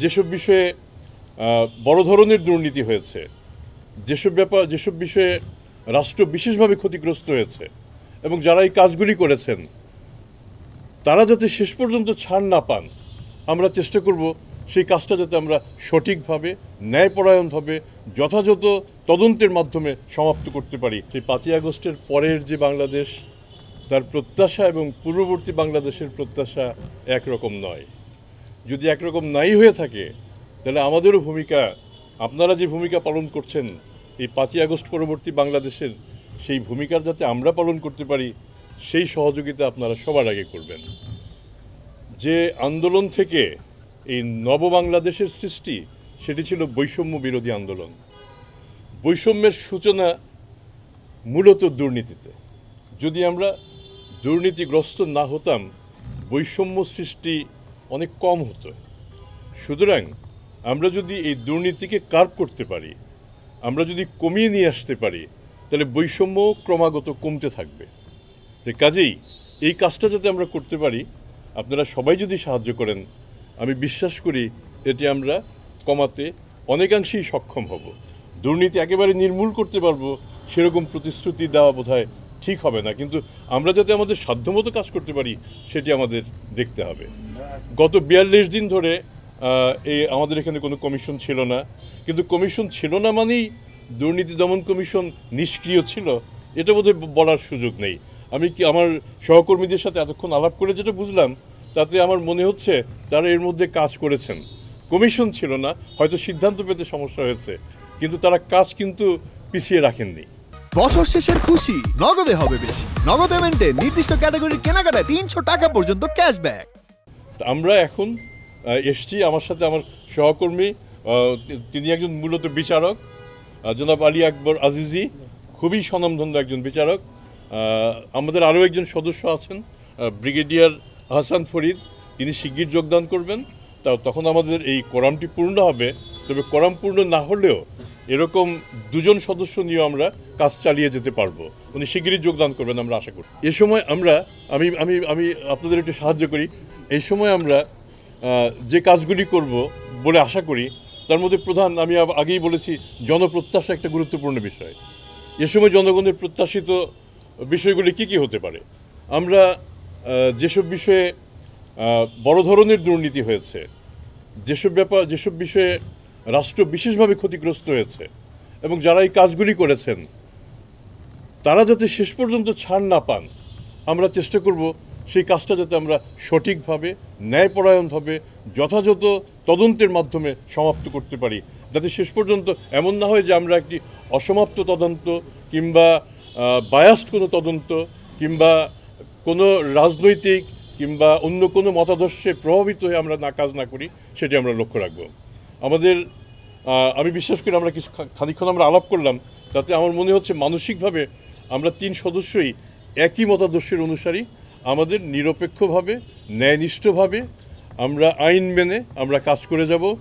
যেসব বিষয়ে বড় ধরনের দুর্নীতি হয়েছে, যেসব বিষয়ে রাষ্ট্র বিশেষভাবে ক্ষতিগ্রস্ত হয়েছে এবং যারা এই কাজগুলি করেছেন তারা যাতে শেষ পর্যন্ত ছাড় না পান, আমরা চেষ্টা করব সেই কাজটা যাতে আমরা সঠিকভাবে, ন্যায়পরায়ণভাবে, যথাযথ তদন্তের মাধ্যমে সমাপ্ত করতে পারি। সেই 5ই আগস্টের পরের যে বাংলাদেশ, তার প্রত্যাশা এবং পূর্ববর্তী বাংলাদেশের প্রত্যাশা একরকম নয়। যদি একরকম নাই হয়ে থাকে তাহলে আমাদেরও ভূমিকা, আপনারা যে ভূমিকা পালন করছেন এই 5ই আগস্ট পরবর্তী বাংলাদেশের, সেই ভূমিকার যাতে আমরা পালন করতে পারি সেই সহযোগিতা আপনারা সবার আগে করবেন। যে আন্দোলন থেকে এই নব বাংলাদেশের সৃষ্টি, সেটি ছিল বৈষম্য বিরোধী আন্দোলন। বৈষম্যের সূচনা মূলত দুর্নীতিতে। যদি আমরা দুর্নীতিগ্রস্ত না হতাম, বৈষম্য সৃষ্টি অনেক কম হতো। সুতরাং আমরা যদি এই দুর্নীতিকে কার্ভ করতে পারি, আমরা যদি কমিয়ে নিয়ে আসতে পারি, তাহলে বৈষম্য ক্রমাগত কমতে থাকবে। তো কাজেই এই কাজটা যাতে আমরা করতে পারি, আপনারা সবাই যদি সাহায্য করেন, আমি বিশ্বাস করি এটি আমরা কমাতে অনেকাংশেই সক্ষম হব। দুর্নীতি একেবারে নির্মূল করতে পারবো সেরকম প্রতিশ্রুতি দেওয়া বোধহয় ঠিক হবে না, কিন্তু আমরা যাতে আমাদের সাধ্যমতো কাজ করতে পারি সেটি আমাদের দেখতে হবে। গত 42 দিন ধরে আমাদের এখানে কোনো কমিশন ছিল না, কিন্তু কমিশন ছিল না মানেই দুর্নীতি দমন কমিশন নিষ্ক্রিয় ছিল, এটা বোধহয় বলার সুযোগ নেই। আমি কি আমার সহকর্মীদের সাথে এতক্ষণ আলাপ করে যেটা বুঝলাম, তাতে আমার মনে হচ্ছে তারা এর মধ্যে কাজ করেছেন। কমিশন ছিল না, হয়তো সিদ্ধান্ত পেতে সমস্যা হয়েছে, কিন্তু তারা কাজ কিন্তু পিছিয়ে রাখেননি। বছর শেষের খুশি নগদে হবে বেশি। নগদ পেমেন্টে নির্দিষ্ট ক্যাটাগরির কেনাকাটায় 300 টাকা পর্যন্ত ক্যাশব্যাক। আমরা এখন এসছি, আমার সাথে আমার সহকর্মী, তিনি একজন মূলত বিচারক, জনাব আলী আকবর আজিজি, খুবই স্বনামধন্য একজন বিচারক। আমাদের আরও একজন সদস্য আছেন, ব্রিগেডিয়ার হাসান ফরিদ, তিনি শিগগির যোগদান করবেন। তখন আমাদের এই কোরামটি পূর্ণ হবে। তবে কোরাম পূর্ণ না হলেও এরকম 2জন সদস্য নিয়ে আমরা কাজ চালিয়ে যেতে পারবো। উনি শিগগিরই যোগদান করবেন আমরা আশা করি। এ সময় আমি আপনাদের একটু সাহায্য করি। এই সময় আমরা যে কাজগুলি করব বলে আশা করি, তার মধ্যে প্রধান, আমি আগেই বলেছি, জনপ্রত্যাশা একটা গুরুত্বপূর্ণ বিষয়। এ সময় জনগণের প্রত্যাশিত বিষয়গুলি কি কি হতে পারে? আমরা যেসব বিষয়ে বড় ধরনের দুর্নীতি হয়েছে, যেসব বিষয়ে রাষ্ট্র বিশেষভাবে ক্ষতিগ্রস্ত হয়েছে এবং যারা এই কাজগুলি করেছেন তারা যাতে শেষ পর্যন্ত ছাড় না পান, আমরা চেষ্টা করব সেই কাজটা যাতে আমরা সঠিকভাবে, ন্যায়পরায়ণভাবে, যথাযথ তদন্তের মাধ্যমে সমাপ্ত করতে পারি, যাতে শেষ পর্যন্ত এমন না হয় যে আমরা একটি অসমাপ্ত তদন্ত কিংবা বায়াসড কোনো তদন্ত কিংবা কোনো রাজনৈতিক কিংবা অন্য কোনো মতাদর্শে প্রভাবিত হয়ে আমরা কাজ না করি, সেটি আমরা লক্ষ্য রাখব। আমি বিশ্বাস করি আমরা খানিকক্ষণ আমরা আলাপ করলাম, তাতে আমার মনে হচ্ছে মানসিকভাবে আমরা 3 সদস্যই একই মতাদর্শের অনুসারী। আমাদের নিরপেক্ষভাবে, ন্যায়নিষ্ঠভাবে আমরা আইন মেনে আমরা কাজ করে যাব।